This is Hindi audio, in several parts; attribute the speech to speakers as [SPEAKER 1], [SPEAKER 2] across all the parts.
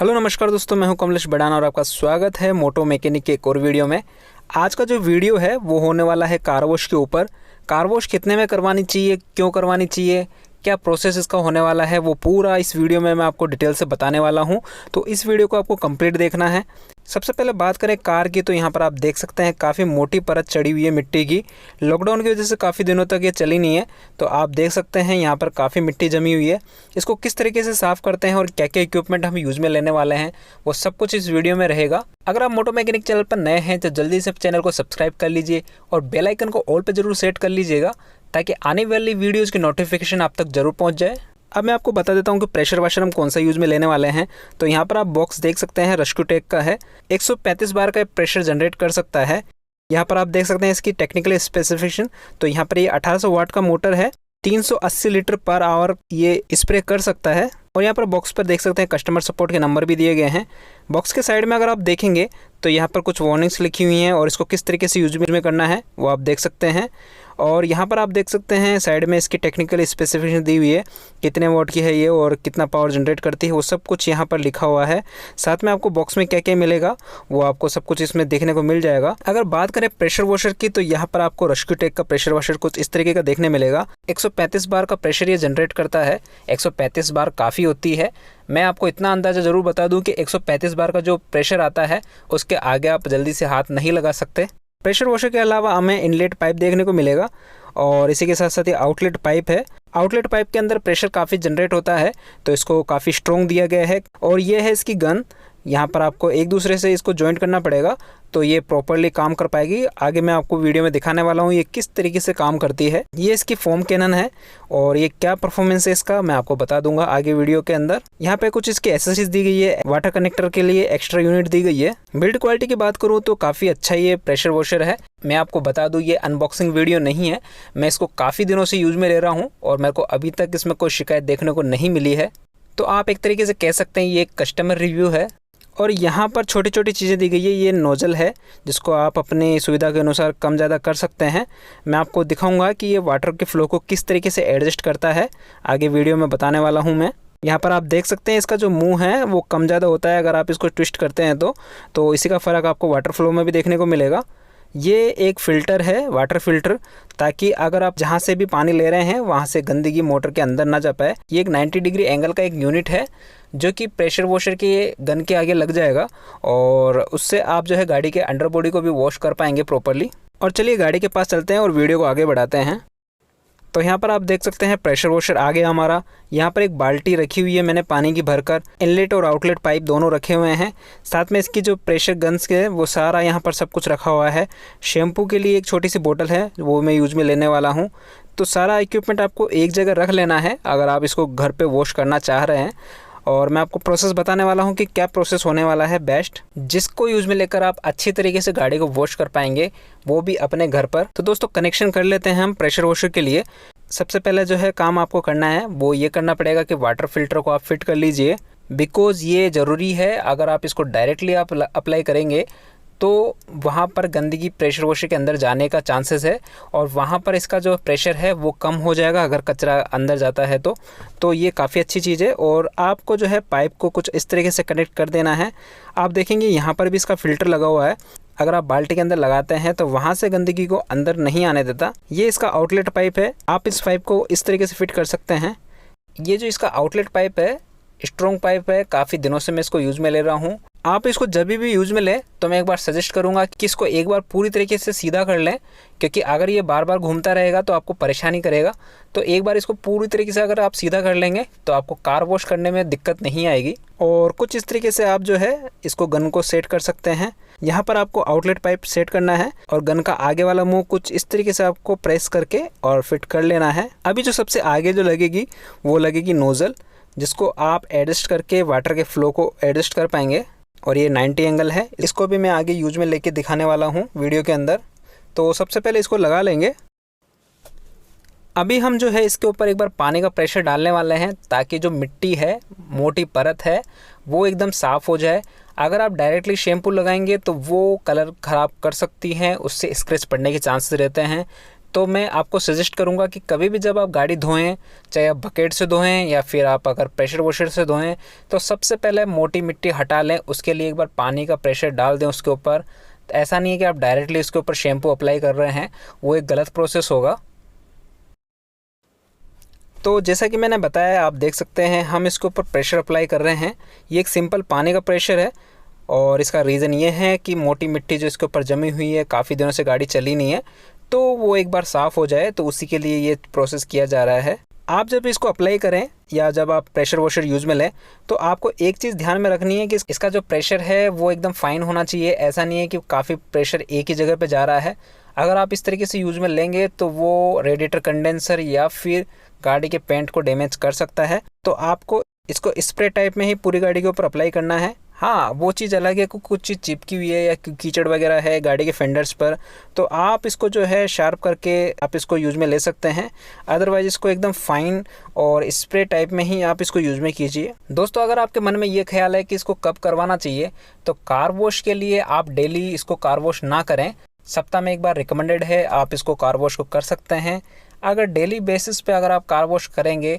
[SPEAKER 1] हेलो नमस्कार दोस्तों, मैं हूं कमलेश बड़ाना और आपका स्वागत है मोटो मैकेनिक के एक और वीडियो में। आज का जो वीडियो है वो होने वाला है कार वॉश के ऊपर। कार वॉश कितने में करवानी चाहिए, क्यों करवानी चाहिए, क्या प्रोसेस इसका होने वाला है, वो पूरा इस वीडियो में मैं आपको डिटेल से बताने वाला हूं। तो इस वीडियो को आपको कंप्लीट देखना है। सबसे पहले बात करें कार की, तो यहाँ पर आप देख सकते हैं काफ़ी मोटी परत चढ़ी हुई है मिट्टी की। लॉकडाउन की वजह से काफ़ी दिनों तक ये चली नहीं है, तो आप देख सकते हैं यहाँ पर काफ़ी मिट्टी जमी हुई है। इसको किस तरीके से साफ़ करते हैं और क्या क्या इक्विपमेंट हम यूज़ में लेने वाले हैं, वो सब कुछ इस वीडियो में रहेगा। अगर आप मोटो मैकेनिक चैनल पर नए हैं तो जल्दी से चैनल को सब्सक्राइब कर लीजिए और बेल आइकन को ऑल पर जरूर सेट कर लीजिएगा, ताकि आने वाली वीडियोज़ की नोटिफिकेशन आप तक जरूर पहुँच जाए। अब मैं आपको बता देता हूँ कि प्रेशर वाशर हम कौन सा यूज़ में लेने वाले हैं। तो यहाँ पर आप बॉक्स देख सकते हैं, रेस्क्यूटेक का है, 135 बार का प्रेशर जनरेट कर सकता है। यहाँ पर आप देख सकते हैं इसकी टेक्निकल स्पेसिफिकेशन। तो यहाँ पर ये 1800 वाट का मोटर है, 380 लीटर पर आवर ये स्प्रे कर सकता है। और यहाँ पर बॉक्स पर देख सकते हैं कस्टमर सपोर्ट के नंबर भी दिए गए हैं। बॉक्स के साइड में अगर आप देखेंगे तो यहाँ पर कुछ वार्निंग्स लिखी हुई हैं और इसको किस तरीके से यूज में करना है वो आप देख सकते हैं। और यहाँ पर आप देख सकते हैं साइड में इसकी टेक्निकल स्पेसिफिकेशन दी हुई है, कितने वॉट की है ये और कितना पावर जनरेट करती है, वो सब कुछ यहाँ पर लिखा हुआ है। साथ में आपको बॉक्स में क्या क्या मिलेगा वो आपको सब कुछ इसमें देखने को मिल जाएगा। अगर बात करें प्रेशर वॉशर की, तो यहाँ पर आपको रेस्क्यूटेक का प्रेशर वॉशर कुछ इस तरीके का देखने मिलेगा। 135 बार का प्रेशर ये जनरेट करता है। 135 बार काफ़ी होती है। मैं आपको इतना अंदाज़ा ज़रूर बता दूं कि 135 बार का जो प्रेशर आता है उसके आगे आप जल्दी से हाथ नहीं लगा सकते। प्रेशर वॉशर के अलावा हमें इनलेट पाइप देखने को मिलेगा और इसी के साथ साथ ये आउटलेट पाइप है। आउटलेट पाइप के अंदर प्रेशर काफ़ी जनरेट होता है, तो इसको काफ़ी स्ट्रॉन्ग दिया गया है। और ये है इसकी गन। यहाँ पर आपको एक दूसरे से इसको जॉइंट करना पड़ेगा तो ये प्रॉपरली काम कर पाएगी। आगे मैं आपको वीडियो में दिखाने वाला हूँ ये किस तरीके से काम करती है। ये इसकी फोम कैनन है और ये क्या परफॉर्मेंस है इसका मैं आपको बता दूंगा आगे वीडियो के अंदर। यहाँ पे कुछ इसकी एसेसरीज दी गई है, वाटर कनेक्टर के लिए एक्स्ट्रा यूनिट दी गई है। बिल्ड क्वालिटी की बात करूँ तो काफ़ी अच्छा ये प्रेशर वॉशर है। मैं आपको बता दूं ये अनबॉक्सिंग वीडियो नहीं है, मैं इसको काफ़ी दिनों से यूज़ में ले रहा हूँ और मेरे को अभी तक इसमें कोई शिकायत देखने को नहीं मिली है। तो आप एक तरीके से कह सकते हैं ये एक कस्टमर रिव्यू है। और यहाँ पर छोटी छोटी चीज़ें दी गई है। ये नोज़ल है जिसको आप अपनी सुविधा के अनुसार कम ज़्यादा कर सकते हैं। मैं आपको दिखाऊंगा कि ये वाटर के फ्लो को किस तरीके से एडजस्ट करता है, आगे वीडियो में बताने वाला हूँ मैं। यहाँ पर आप देख सकते हैं इसका जो मुंह है वो कम ज़्यादा होता है अगर आप इसको ट्विस्ट करते हैं तो इसी का फ़र्क आपको वाटर फ्लो में भी देखने को मिलेगा। ये एक फ़िल्टर है, वाटर फ़िल्टर, ताकि अगर आप जहाँ से भी पानी ले रहे हैं वहाँ से गंदगी मोटर के अंदर ना जा पाए। ये एक 90 डिग्री एंगल का एक यूनिट है जो कि प्रेशर वॉशर के गन के आगे लग जाएगा और उससे आप जो है गाड़ी के अंडर बॉडी को भी वॉश कर पाएंगे प्रॉपरली। और चलिए गाड़ी के पास चलते हैं और वीडियो को आगे बढ़ाते हैं। तो यहाँ पर आप देख सकते हैं प्रेशर वॉशर आ गया हमारा। यहाँ पर एक बाल्टी रखी हुई है मैंने पानी की भरकर, इनलेट और आउटलेट पाइप दोनों रखे हुए हैं। साथ में इसकी जो प्रेशर गन्स के वो सारा यहाँ पर सब कुछ रखा हुआ है। शैम्पू के लिए एक छोटी सी बोतल है वो मैं यूज़ में लेने वाला हूँ। तो सारा इक्विपमेंट आपको एक जगह रख लेना है अगर आप इसको घर पर वॉश करना चाह रहे हैं। और मैं आपको प्रोसेस बताने वाला हूं कि क्या प्रोसेस होने वाला है बेस्ट, जिसको यूज़ में लेकर आप अच्छी तरीके से गाड़ी को वॉश कर पाएंगे, वो भी अपने घर पर। तो दोस्तों कनेक्शन कर लेते हैं हम प्रेशर वॉशर के लिए। सबसे पहले जो है काम आपको करना है वो ये करना पड़ेगा कि वाटर फिल्टर को आप फिट कर लीजिए, बिकॉज़ ये ज़रूरी है। अगर आप इसको डायरेक्टली आप अप्लाई करेंगे तो वहाँ पर गंदगी प्रेशर वॉशर के अंदर जाने का चांसेस है और वहाँ पर इसका जो प्रेशर है वो कम हो जाएगा अगर कचरा अंदर जाता है तो ये काफ़ी अच्छी चीज़ है। और आपको जो है पाइप को कुछ इस तरीके से कनेक्ट कर देना है। आप देखेंगे यहाँ पर भी इसका फ़िल्टर लगा हुआ है, अगर आप बाल्टी के अंदर लगाते हैं तो वहाँ से गंदगी को अंदर नहीं आने देता। ये इसका आउटलेट पाइप है, आप इस पाइप को इस तरीके से फिट कर सकते हैं। ये जो इसका आउटलेट पाइप है स्ट्रॉन्ग पाइप है, काफ़ी दिनों से मैं इसको यूज़ में ले रहा हूँ। आप इसको जब भी यूज़ में लें तो मैं एक बार सजेस्ट करूँगा कि इसको एक बार पूरी तरीके से सीधा कर लें, क्योंकि अगर ये बार बार घूमता रहेगा तो आपको परेशानी करेगा। तो एक बार इसको पूरी तरीके से अगर आप सीधा कर लेंगे तो आपको कार वॉश करने में दिक्कत नहीं आएगी। और कुछ इस तरीके से आप जो है इसको गन को सेट कर सकते हैं। यहाँ पर आपको आउटलेट पाइप सेट करना है और गन का आगे वाला मुंह कुछ इस तरीके से आपको प्रेस करके और फिट कर लेना है। अभी जो सबसे आगे जो लगेगी वो लगेगी नोज़ल, जिसको आप एडजस्ट करके वाटर के फ्लो को एडजस्ट कर पाएंगे। और ये 90 एंगल है, इसको भी मैं आगे यूज में लेके दिखाने वाला हूँ वीडियो के अंदर। तो सबसे पहले इसको लगा लेंगे। अभी हम जो है इसके ऊपर एक बार पानी का प्रेशर डालने वाले हैं ताकि जो मिट्टी है, मोटी परत है, वो एकदम साफ़ हो जाए। अगर आप डायरेक्टली शैम्पू लगाएंगे तो वो कलर ख़राब कर सकती हैं, उससे स्क्रैच पड़ने के चांसेस रहते हैं। तो मैं आपको सजेस्ट करूंगा कि कभी भी जब आप गाड़ी धोएं, चाहे आप बकेट से धोएं या फिर आप अगर प्रेशर वॉशर से धोएं, तो सबसे पहले मोटी मिट्टी हटा लें। उसके लिए एक बार पानी का प्रेशर डाल दें उसके ऊपर। तो ऐसा नहीं है कि आप डायरेक्टली उसके ऊपर शैम्पू अप्लाई कर रहे हैं, वो एक गलत प्रोसेस होगा। तो जैसा कि मैंने बताया, आप देख सकते हैं हम इसके ऊपर प्रेशर अप्लाई कर रहे हैं। ये एक सिंपल पानी का प्रेशर है और इसका रीज़न ये है कि मोटी मिट्टी जो इसके ऊपर जमी हुई है, काफ़ी दिनों से गाड़ी चली नहीं है, तो वो एक बार साफ़ हो जाए, तो उसी के लिए ये प्रोसेस किया जा रहा है। आप जब इसको अप्लाई करें या जब आप प्रेशर वॉशर यूज़ में लें, तो आपको एक चीज़ ध्यान में रखनी है कि इसका जो प्रेशर है वो एकदम फाइन होना चाहिए। ऐसा नहीं है कि काफ़ी प्रेशर एक ही जगह पे जा रहा है। अगर आप इस तरीके से यूज़ में लेंगे तो वो रेडिएटर कंडेंसर या फिर गाड़ी के पेंट को डैमेज कर सकता है। तो आपको इसको स्प्रे टाइप में ही पूरी गाड़ी के ऊपर अप्लाई करना है। हाँ, वो चीज़ अलग है कि कुछ चीज़ चिपकी हुई है या कीचड़ वगैरह है गाड़ी के फेंडर्स पर, तो आप इसको जो है शार्प करके आप इसको यूज़ में ले सकते हैं। अदरवाइज़ इसको एकदम फाइन और स्प्रे टाइप में ही आप इसको यूज़ में कीजिए। दोस्तों, अगर आपके मन में ये ख्याल है कि इसको कब करवाना चाहिए, तो कार वॉश के लिए आप डेली इसको कार वॉश ना करें। सप्ताह में एक बार रिकमेंडेड है, आप इसको कार वॉश को कर सकते हैं। अगर डेली बेसिस पे अगर आप कार वॉश करेंगे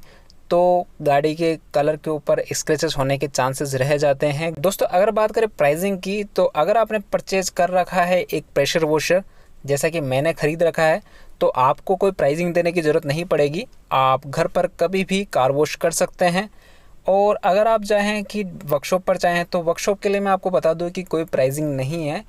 [SPEAKER 1] तो गाड़ी के कलर के ऊपर स्क्रैचेस होने के चांसेस रह जाते हैं। दोस्तों, अगर बात करें प्राइसिंग की, तो अगर आपने परचेज कर रखा है एक प्रेशर वॉशर जैसा कि मैंने ख़रीद रखा है, तो आपको कोई प्राइसिंग देने की ज़रूरत नहीं पड़ेगी। आप घर पर कभी भी कार वॉश कर सकते हैं। और अगर आप चाहें कि वर्कशॉप पर चाहें, तो वर्कशॉप के लिए मैं आपको बता दूं कि कोई प्राइसिंग नहीं है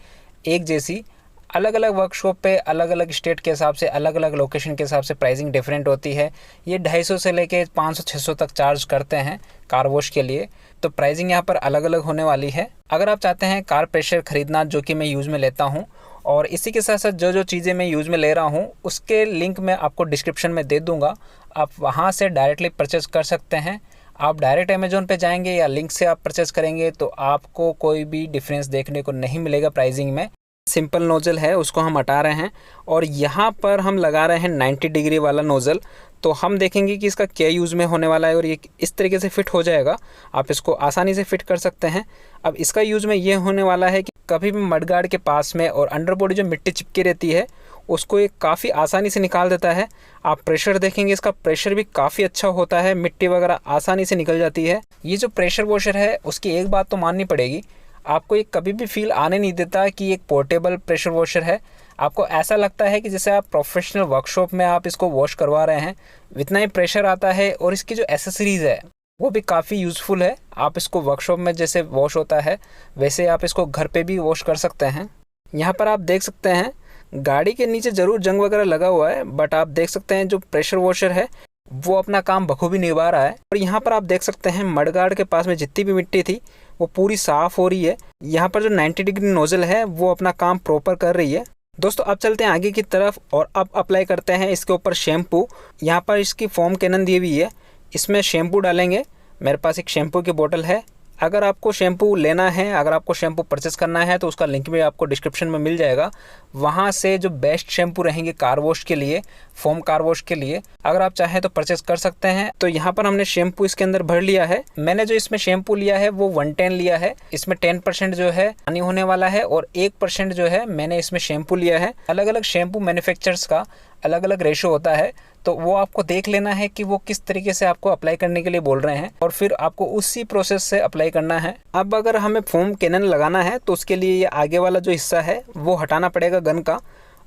[SPEAKER 1] एक जैसी। अलग अलग वर्कशॉप पे अलग अलग स्टेट के हिसाब से, अलग अलग लोकेशन के हिसाब से प्राइसिंग डिफरेंट होती है। ये 250 से लेके 500-600 तक चार्ज करते हैं कार वॉश के लिए। तो प्राइसिंग यहाँ पर अलग अलग होने वाली है। अगर आप चाहते हैं कार प्रेशर ख़रीदना, जो कि मैं यूज़ में लेता हूँ, और इसी के साथ साथ जो जो चीज़ें मैं यूज़ में ले रहा हूँ उसके लिंक मैं आपको डिस्क्रिप्शन में दे दूँगा। आप वहाँ से डायरेक्टली परचेज़ कर सकते हैं। आप डायरेक्ट अमेज़ॉन पे जाएंगे या लिंक से आप परचेज़ करेंगे तो आपको कोई भी डिफरेंस देखने को नहीं मिलेगा प्राइसिंग में। सिंपल नोज़ल है, उसको हम हटा रहे हैं और यहाँ पर हम लगा रहे हैं 90 डिग्री वाला नोज़ल। तो हम देखेंगे कि इसका क्या यूज़ में होने वाला है और ये इस तरीके से फिट हो जाएगा। आप इसको आसानी से फिट कर सकते हैं। अब इसका यूज़ में ये होने वाला है कि कभी भी मडगार्ड के पास में और अंडर बॉडी जो मिट्टी चिपकी रहती है उसको ये काफ़ी आसानी से निकाल देता है। आप प्रेशर देखेंगे, इसका प्रेशर भी काफ़ी अच्छा होता है, मिट्टी वगैरह आसानी से निकल जाती है। ये जो प्रेशर वॉशर है उसकी एक बात तो माननी पड़ेगी, आपको ये कभी भी फील आने नहीं देता कि एक पोर्टेबल प्रेशर वॉशर है। आपको ऐसा लगता है कि जैसे आप प्रोफेशनल वर्कशॉप में आप इसको वॉश करवा रहे हैं। इतना ही प्रेशर आता है और इसकी जो एसेसरीज़ है वो भी काफ़ी यूज़फुल है। आप इसको वर्कशॉप में जैसे वॉश होता है वैसे आप इसको घर पे भी वॉश कर सकते हैं। यहाँ पर आप देख सकते हैं गाड़ी के नीचे ज़रूर जंग वगैरह लगा हुआ है, बट आप देख सकते हैं जो प्रेशर वॉशर है वो अपना काम बखूबी निभा रहा है। और यहाँ पर आप देख सकते हैं मडगार्ड के पास में जितनी भी मिट्टी थी वो पूरी साफ़ हो रही है। यहाँ पर जो 90 डिग्री नोज़ल है वो अपना काम प्रॉपर कर रही है। दोस्तों, अब चलते हैं आगे की तरफ और अब अप्लाई करते हैं इसके ऊपर शैम्पू। यहाँ पर इसकी फोम कैनन दी हुई है, इसमें शैम्पू डालेंगे। मेरे पास एक शैम्पू की बोतल है। अगर आपको शैम्पू लेना है, अगर आपको शैम्पू परचेस करना है तो उसका लिंक भी आपको डिस्क्रिप्शन में मिल जाएगा। वहाँ से जो बेस्ट शैम्पू रहेंगे कार वॉश के लिए, फोम कार वॉश के लिए, अगर आप चाहें तो परचेस कर सकते हैं। तो यहाँ पर हमने शैम्पू इसके अंदर भर लिया है। मैंने जो इसमें शैम्पू लिया है वो 110 लिया है। इसमें 10% जो है पानी होने वाला है और 1% जो है मैंने इसमें शैम्पू लिया है। अलग अलग शैम्पू मैन्युफैक्चरर्स का अलग अलग रेशो होता है, तो वो आपको देख लेना है कि वो किस तरीके से आपको अप्लाई करने के लिए बोल रहे हैं और फिर आपको उसी प्रोसेस से अप्लाई करना है। अब अगर हमें फोम कैनन लगाना है तो उसके लिए ये आगे वाला जो हिस्सा है वो हटाना पड़ेगा गन का।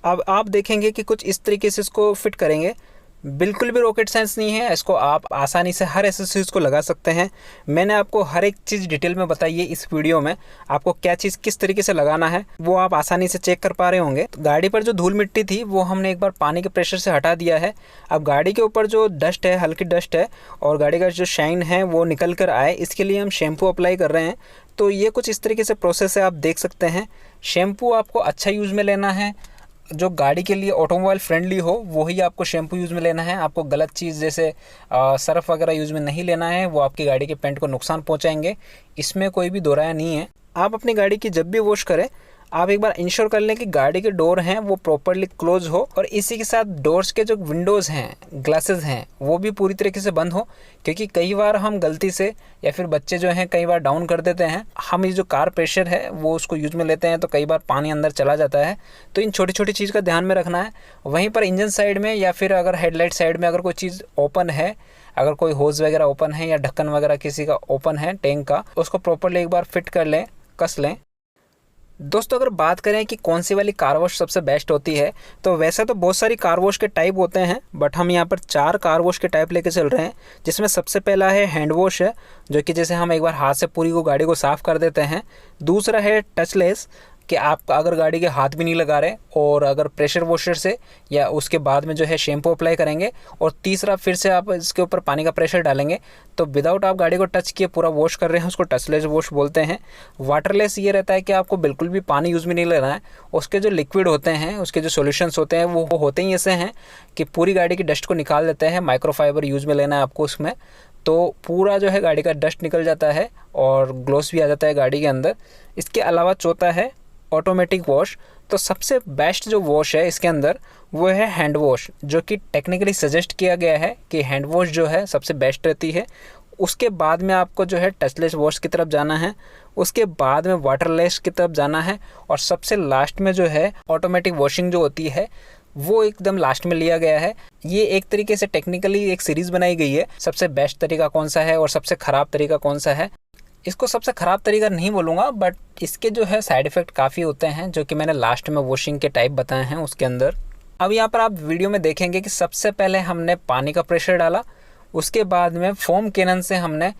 [SPEAKER 1] अब आप देखेंगे कि कुछ इस तरीके से इसको फिट करेंगे। बिल्कुल भी रॉकेट साइंस नहीं है, इसको आप आसानी से हर एक्सेसरीज को लगा सकते हैं। मैंने आपको हर एक चीज़ डिटेल में बताई है इस वीडियो में। आपको क्या चीज़ किस तरीके से लगाना है वो आप आसानी से चेक कर पा रहे होंगे। तो गाड़ी पर जो धूल मिट्टी थी वो हमने एक बार पानी के प्रेशर से हटा दिया है। अब गाड़ी के ऊपर जो डस्ट है, हल्की डस्ट है और गाड़ी का जो शाइन है वो निकल कर आए, इसके लिए हम शैम्पू अप्लाई कर रहे हैं। तो ये कुछ इस तरीके से प्रोसेस है, आप देख सकते हैं। शैम्पू आपको अच्छा यूज़ में लेना है, जो गाड़ी के लिए ऑटोमोबाइल फ्रेंडली हो वही आपको शैम्पू यूज़ में लेना है। आपको गलत चीज़ जैसे सर्फ वगैरह यूज़ में नहीं लेना है, वो आपकी गाड़ी के पेंट को नुकसान पहुंचाएंगे। इसमें कोई भी दो राय नहीं है। आप अपनी गाड़ी की जब भी वॉश करें आप एक बार इंश्योर कर लें कि गाड़ी के डोर हैं वो प्रॉपरली क्लोज हो और इसी के साथ डोर्स के जो विंडोज़ हैं, ग्लासेस हैं, वो भी पूरी तरीके से बंद हो। क्योंकि कई बार हम गलती से या फिर बच्चे जो हैं कई बार डाउन कर देते हैं, हम ये जो कार प्रेशर है वो उसको यूज में लेते हैं तो कई बार पानी अंदर चला जाता है, तो इन छोटी छोटी चीज़ का ध्यान में रखना है। वहीं पर इंजन साइड में या फिर अगर हेडलाइट साइड में अगर कोई चीज़ ओपन है, अगर कोई होज वगैरह ओपन है या ढक्कन वगैरह किसी का ओपन है टैंक का, उसको प्रॉपरली एक बार फिट कर लें, कस लें। दोस्तों अगर बात करें कि कौन सी वाली कार वॉश सबसे बेस्ट होती है, तो वैसे तो बहुत सारी कार वॉश के टाइप होते हैं, बट हम यहाँ पर 4 कार वॉश के टाइप लेके चल रहे हैं। जिसमें सबसे पहला है हैंड वॉश है, जो कि जैसे हम एक बार हाथ से पूरी को गाड़ी को साफ़ कर देते हैं। दूसरा है टचलेस, कि आप अगर गाड़ी के हाथ भी नहीं लगा रहे और अगर प्रेशर वॉशर से या उसके बाद में जो है शैम्पू अप्लाई करेंगे, और तीसरा फिर से आप इसके ऊपर पानी का प्रेशर डालेंगे, तो विदाउट आप गाड़ी को टच किए पूरा वॉश कर रहे हैं, उसको टचलेस वॉश बोलते हैं। वाटरलेस ये रहता है कि आपको बिल्कुल भी पानी यूज़ में नहीं लेना है, उसके जो लिक्विड होते हैं, उसके जो सॉल्यूशंस होते हैं वो होते ही ऐसे हैं कि पूरी गाड़ी की डस्ट को निकाल देते हैं। माइक्रोफाइबर यूज़ में लेना है आपको उसमें, तो पूरा जो है गाड़ी का डस्ट निकल जाता है और ग्लोस भी आ जाता है गाड़ी के अंदर। इसके अलावा चौथा है ऑटोमेटिक वॉश। तो सबसे बेस्ट जो वॉश है इसके अंदर वो है हैंड वॉश, जो कि टेक्निकली सजेस्ट किया गया है कि हैंड वॉश जो है सबसे बेस्ट रहती है। उसके बाद में आपको जो है टचलेस वॉश की तरफ जाना है, उसके बाद में वाटरलेस की तरफ जाना है, और सबसे लास्ट में जो है ऑटोमेटिक वॉशिंग जो होती है वो एकदम लास्ट में लिया गया है। ये एक तरीके से टेक्निकली एक सीरीज़ बनाई गई है, सबसे बेस्ट तरीका कौन सा है और सबसे ख़राब तरीका कौन सा है। इसको सबसे ख़राब तरीका नहीं बोलूँगा, बट इसके जो है साइड इफ़ेक्ट काफ़ी होते हैं, जो कि मैंने लास्ट में वॉशिंग के टाइप बताए हैं उसके अंदर। अब यहाँ पर आप वीडियो में देखेंगे कि सबसे पहले हमने पानी का प्रेशर डाला, उसके बाद में फोम कैनन से हमने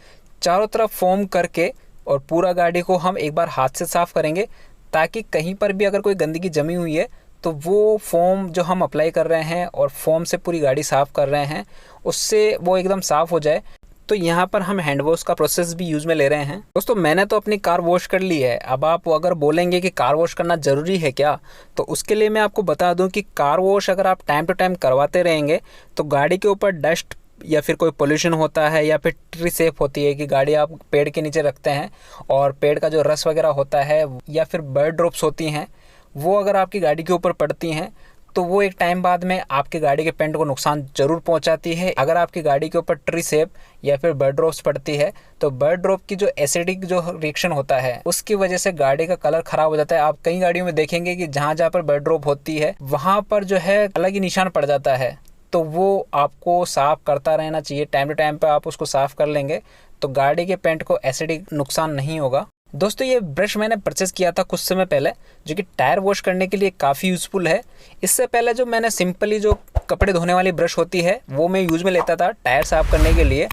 [SPEAKER 1] चारों तरफ फोम करके और पूरा गाड़ी को हम एक बार हाथ से साफ़ करेंगे, ताकि कहीं पर भी अगर कोई गंदगी जमी हुई है तो वो फोम जो हम अप्लाई कर रहे हैं और फोम से पूरी गाड़ी साफ़ कर रहे हैं, उससे वो एकदम साफ़ हो जाए। तो यहाँ पर हम हैंड वॉश का प्रोसेस भी यूज़ में ले रहे हैं। दोस्तों मैंने तो अपनी कार वॉश कर ली है। अब आप अगर बोलेंगे कि कार वॉश करना ज़रूरी है क्या, तो उसके लिए मैं आपको बता दूं कि कार वॉश अगर आप टाइम टू टाइम करवाते रहेंगे तो गाड़ी के ऊपर डस्ट या फिर कोई पोल्यूशन होता है या फिर ट्री सेफ होती है कि गाड़ी आप पेड़ के नीचे रखते हैं और पेड़ का जो रस वगैरह होता है या फिर बर्ड ड्रॉप्स होती हैं, वो अगर आपकी गाड़ी के ऊपर पड़ती हैं तो वो एक टाइम बाद में आपकी गाड़ी के पेंट को नुकसान ज़रूर पहुंचाती है। अगर आपकी गाड़ी के ऊपर ट्री सेप या फिर बर्ड ड्रॉप्स पड़ती है तो बर्ड ड्रॉप की जो एसिडिक जो रिएक्शन होता है उसकी वजह से गाड़ी का कलर ख़राब हो जाता है। आप कई गाड़ियों में देखेंगे कि जहाँ जहाँ पर बर्ड ड्रॉप होती है वहाँ पर जो है अलग ही निशान पड़ जाता है, तो वो आपको साफ़ करता रहना चाहिए। टाइम टू टाइम पर आप उसको साफ़ कर लेंगे तो गाड़ी के पेंट को एसिडिक नुकसान नहीं होगा। दोस्तों ये ब्रश मैंने परचेज़ किया था कुछ समय पहले, जो कि टायर वॉश करने के लिए काफ़ी यूज़फुल है। इससे पहले जो मैंने सिंपली जो कपड़े धोने वाली ब्रश होती है वो मैं यूज़ में लेता था टायर साफ़ करने के लिए,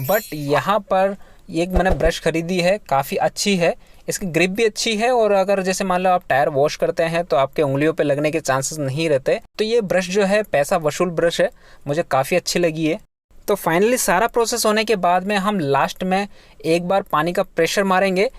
[SPEAKER 1] बट यहाँ पर एक मैंने ब्रश ख़रीदी है, काफ़ी अच्छी है, इसकी ग्रिप भी अच्छी है, और अगर जैसे मान लो आप टायर वॉश करते हैं तो आपके उंगलियों पे लगने के चांसेस नहीं रहते। तो ये ब्रश जो है पैसा वसूल ब्रश है, मुझे काफ़ी अच्छी लगी है। तो फाइनली सारा प्रोसेस होने के बाद में हम लास्ट में एक बार पानी का प्रेशर मारेंगे।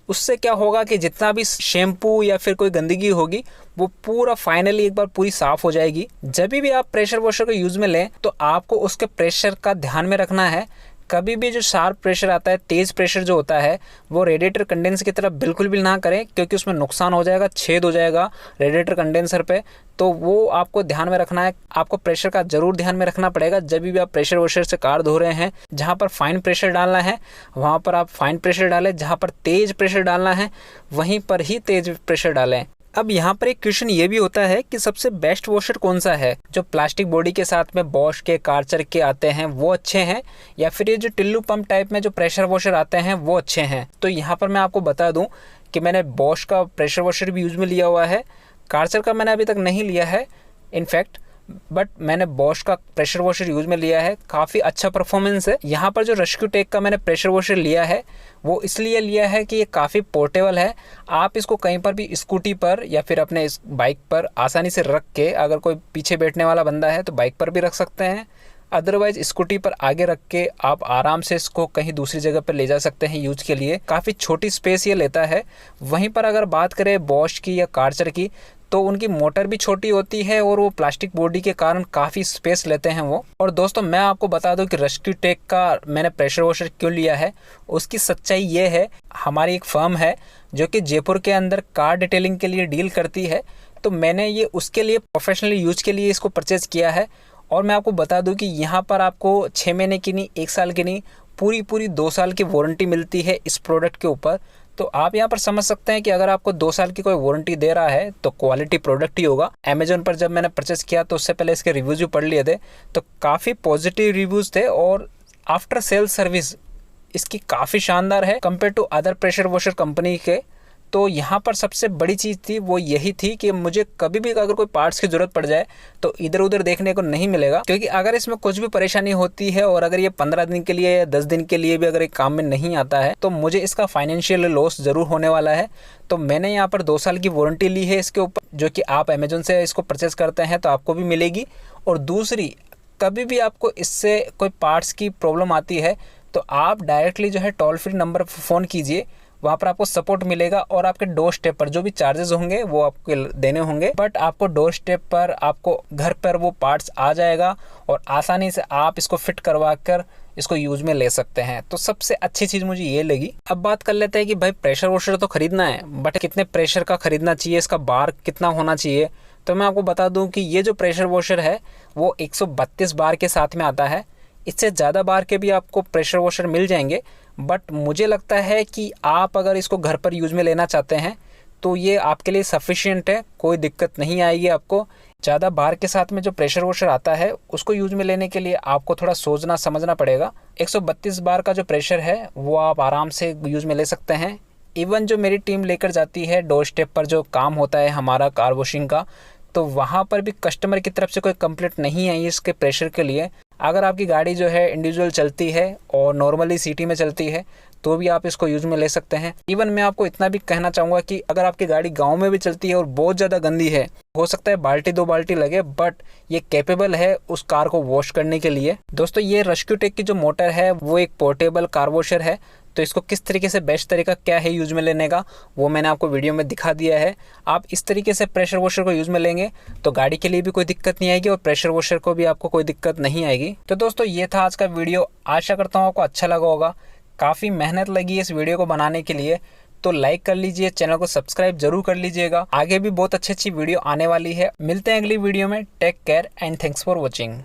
[SPEAKER 1] उससे क्या होगा कि जितना भी शैम्पू या फिर कोई गंदगी होगी वो पूरा फाइनली एक बार पूरी साफ़ हो जाएगी। जब भी आप प्रेशर वॉशर को यूज़ में लें तो आपको उसके प्रेशर का ध्यान में रखना है। कभी भी जो शार्प प्रेशर आता है, तेज़ प्रेशर जो होता है, वो रेडिएटर कंडेंसर की तरफ बिल्कुल भी ना करें, क्योंकि उसमें नुकसान हो जाएगा, छेद हो जाएगा रेडिएटर कंडेंसर पे। तो वो आपको ध्यान में रखना है, आपको प्रेशर का ज़रूर ध्यान में रखना पड़ेगा। जब भी आप प्रेशर वॉशर से कार धो रहे हैं, जहाँ पर फाइन प्रेशर डालना है वहाँ पर आप फाइन प्रेशर डालें, जहाँ पर तेज़ प्रेशर डालना है वहीं पर ही तेज़ प्रेशर डालें। अब यहाँ पर एक क्वेश्चन ये भी होता है कि सबसे बेस्ट वॉशर कौन सा है, जो प्लास्टिक बॉडी के साथ में बॉश के, कार्चर के आते हैं वो अच्छे हैं, या फिर ये जो टिल्लू पंप टाइप में जो प्रेशर वॉशर आते हैं वो अच्छे हैं। तो यहाँ पर मैं आपको बता दूँ कि मैंने बॉश का प्रेशर वॉशर भी यूज़ में लिया हुआ है, कार्चर का मैंने अभी तक नहीं लिया है इनफैक्ट, बट मैंने बॉश का प्रेशर वॉशर यूज़ में लिया है, काफ़ी अच्छा परफॉर्मेंस है। यहाँ पर जो रेस्क्यू टेक का मैंने प्रेशर वॉशर लिया है वो इसलिए लिया है कि ये काफ़ी पोर्टेबल है। आप इसको कहीं पर भी स्कूटी पर या फिर अपने इस बाइक पर आसानी से रख के, अगर कोई पीछे बैठने वाला बंदा है तो बाइक पर भी रख सकते हैं, अदरवाइज स्कूटी पर आगे रख के आप आराम से इसको कहीं दूसरी जगह पर ले जा सकते हैं यूज के लिए। काफ़ी छोटी स्पेस ये लेता है। वहीं पर अगर बात करें बॉश की या कार्चर की, तो उनकी मोटर भी छोटी होती है और वो प्लास्टिक बॉडी के कारण काफ़ी स्पेस लेते हैं वो। और दोस्तों मैं आपको बता दूं कि रेस्क्यू टेक का मैंने प्रेशर वॉशर क्यों लिया है, उसकी सच्चाई ये है, हमारी एक फर्म है जो कि जयपुर के अंदर कार डिटेलिंग के लिए डील करती है, तो मैंने ये उसके लिए प्रोफेशनली यूज के लिए इसको परचेज़ किया है। और मैं आपको बता दूं कि यहाँ पर आपको 6 महीने की नहीं, 1 साल की नहीं, पूरी 2 साल की वारंटी मिलती है इस प्रोडक्ट के ऊपर। तो आप यहाँ पर समझ सकते हैं कि अगर आपको 2 साल की कोई वारंटी दे रहा है तो क्वालिटी प्रोडक्ट ही होगा। अमेजोन पर जब मैंने परचेस किया तो उससे पहले इसके रिव्यूज़ भी पढ़ लिए थे, तो काफ़ी पॉजिटिव रिव्यूज़ थे और आफ्टर सेल सर्विस इसकी काफ़ी शानदार है compare to other pressure washer company के। तो यहाँ पर सबसे बड़ी चीज़ थी वो यही थी कि मुझे कभी भी अगर कोई पार्ट्स की ज़रूरत पड़ जाए तो इधर उधर देखने को नहीं मिलेगा, क्योंकि अगर इसमें कुछ भी परेशानी होती है और अगर ये 15 दिन के लिए या 10 दिन के लिए भी अगर एक काम में नहीं आता है तो मुझे इसका फाइनेंशियल लॉस ज़रूर होने वाला है। तो मैंने यहाँ पर 2 साल की वारंटी ली है इसके ऊपर, जो कि आप अमेजोन से इसको परचेस करते हैं तो आपको भी मिलेगी। और दूसरी, कभी भी आपको इससे कोई पार्ट्स की प्रॉब्लम आती है तो आप डायरेक्टली जो है टोल फ्री नंबर पर फ़ोन कीजिए, वहाँ पर आपको सपोर्ट मिलेगा और आपके डोर स्टेप पर जो भी चार्जेस होंगे वो आपको देने होंगे, बट आपको डोर स्टेप पर आपको घर पर वो पार्ट्स आ जाएगा और आसानी से आप इसको फिट करवा कर इसको यूज में ले सकते हैं। तो सबसे अच्छी चीज़ मुझे ये लगी। अब बात कर लेते हैं कि भाई प्रेशर वॉशर तो खरीदना है, बट कितने प्रेशर का खरीदना चाहिए, इसका बार कितना होना चाहिए। तो मैं आपको बता दूं कि ये जो प्रेशर वॉशर है वो 132 बार के साथ में आता है। इससे ज़्यादा बार के भी आपको प्रेशर वॉशर मिल जाएंगे, बट मुझे लगता है कि आप अगर इसको घर पर यूज़ में लेना चाहते हैं तो ये आपके लिए सफिशिएंट है, कोई दिक्कत नहीं आएगी आपको। ज़्यादा बार के साथ में जो प्रेशर वॉशर आता है उसको यूज में लेने के लिए आपको थोड़ा सोचना समझना पड़ेगा। 132 बार का जो प्रेशर है वो आप आराम से यूज में ले सकते हैं। इवन जो मेरी टीम लेकर जाती है डोर स्टेप पर जो काम होता है हमारा कार वॉशिंग का, तो वहाँ पर भी कस्टमर की तरफ से कोई कंप्लेंट नहीं आई इसके प्रेशर के लिए। अगर आपकी गाड़ी जो है इंडिविजुअल चलती है और नॉर्मली सिटी में चलती है तो भी आप इसको यूज में ले सकते हैं। इवन मैं आपको इतना भी कहना चाहूँगा कि अगर आपकी गाड़ी गांव में भी चलती है और बहुत ज़्यादा गंदी है, हो सकता है बाल्टी 2 बाल्टी लगे, बट ये कैपेबल है उस कार को वॉश करने के लिए। दोस्तों, ये रेस्क्यू टेक की जो मोटर है वो एक पोर्टेबल कार वॉशर है, तो इसको किस तरीके से बेस्ट तरीका क्या है यूज में लेने का वो मैंने आपको वीडियो में दिखा दिया है। आप इस तरीके से प्रेशर वॉशर को यूज में लेंगे तो गाड़ी के लिए भी कोई दिक्कत नहीं आएगी और प्रेशर वॉशर को भी आपको कोई दिक्कत नहीं आएगी। तो दोस्तों, ये था आज का वीडियो। आशा करता हूँ आपको अच्छा लगा होगा। काफ़ी मेहनत लगी इस वीडियो को बनाने के लिए, तो लाइक कर लीजिए, चैनल को सब्सक्राइब जरूर कर लीजिएगा। आगे भी बहुत अच्छी वीडियो आने वाली है। मिलते हैं अगली वीडियो में। Take care and thanks for watching.